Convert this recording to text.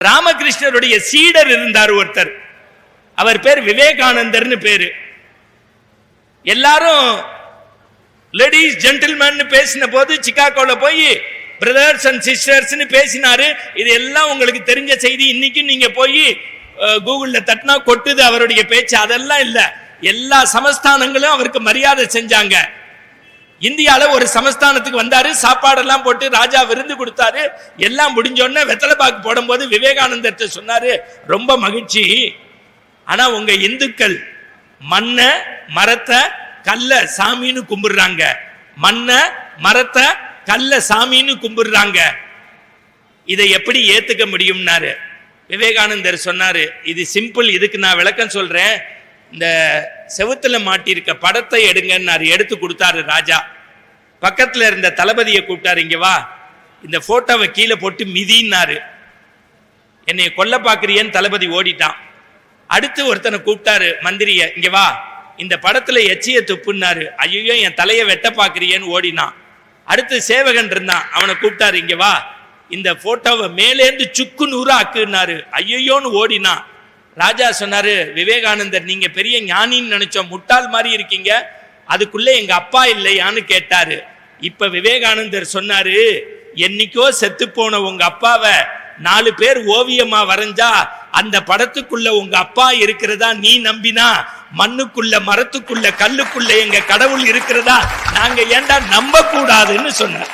ராமகிருஷ்ணருடைய சீடர் இருந்தார் ஒருத்தர், அவர் பேர் விவேகானந்தர்னு பேரு. எல்லாரும் லேடிஸ் ஜென்டில்மேன் பேசின போது சிகாகோல போய் பிரதர்ஸ் அண்ட் சிஸ்டர்ஸ் பேசினாரு. இது எல்லாம் உங்களுக்கு தெரிஞ்ச செய்தி. இன்னைக்கு நீங்க போய் கூகுள்ல தட்டினா கொட்டுது அவருடைய பேச்சு. அதெல்லாம் இல்ல, எல்லா சமஸ்தானங்களும் அவருக்கு மரியாதை செஞ்சாங்க. இந்தியால ஒரு சமஸ்தானத்துக்கு வந்தாரு, சாப்பாடெல்லாம் போட்டு ராஜா விருந்து கொடுத்தாரு. எல்லாம் முடிஞ்சோடனே வெத்தலை பாக்கு போடும் போது விவேகானந்தர்ட்ட சொன்னாரு, ரொம்ப மகிழ்ச்சி, ஆனா உங்க இந்துக்கள் மண்ண மரத்தை கல்ல சாமின்னு கும்பிடுறாங்க, மண்ண மரத்தை கல்ல சாமின்னு கும்பிடுறாங்க, இதை எப்படி ஏத்துக்க முடியும்னாரு. விவேகானந்தர் சொன்னாரு, இது சிம்பிள், இதுக்கு நான் விளக்கம் சொல்றேன். இந்த செவுத்துல மாட்டியிருக்க படத்தை எடுங்கன்னாரு. எடுத்து கொடுத்தாரு ராஜா. பக்கத்துல இருந்த தளபதியை கூப்பிட்டாரு, இங்க வா, இந்த போட்டோவை கீழே போட்டு மிதினாரு. என்னை கொல்ல பாக்குறியன்னு தளபதி ஓடிட்டான். அடுத்து ஒருத்தனை கூப்பிட்டாரு, மந்திரிய, இங்க வா, இந்த படத்துல எச்சிய துப்புன்னாரு. ஐயோ என் தலையை வெட்ட பாக்குறியன்னு ஓடினான். அடுத்து சேவகன் இருந்தான், அவனை கூப்பிட்டாரு, இங்க வா, இந்த போட்டோவை மேலேந்து சுக்கு நூறு ஆக்குனாரு. ஐயோன்னு ஓடினான். ராஜா சொன்னாரு, விவேகானந்தர் நீங்க பெரிய ஞானின்னு நினைச்சோம், முட்டாள் மாதிரி இருக்கீங்க, அதுக்குள்ள எங்க அப்பா இல்லையான்னு கேட்டாரு. இப்ப விவேகானந்தர் சொன்னாரு, என்னைக்கோ செத்து போன உங்க அப்பாவை 4 பேர் ஓவியமா வரைஞ்சா அந்த படத்துக்குள்ள உங்க அப்பா இருக்கிறதா நீ நம்பினா, மண்ணுக்குள்ள மரத்துக்குள்ள கல்லுக்குள்ள எங்க கடவுள் இருக்கிறதா நாங்க ஏண்டா நம்ப கூடாதுன்னு சொன்னார்.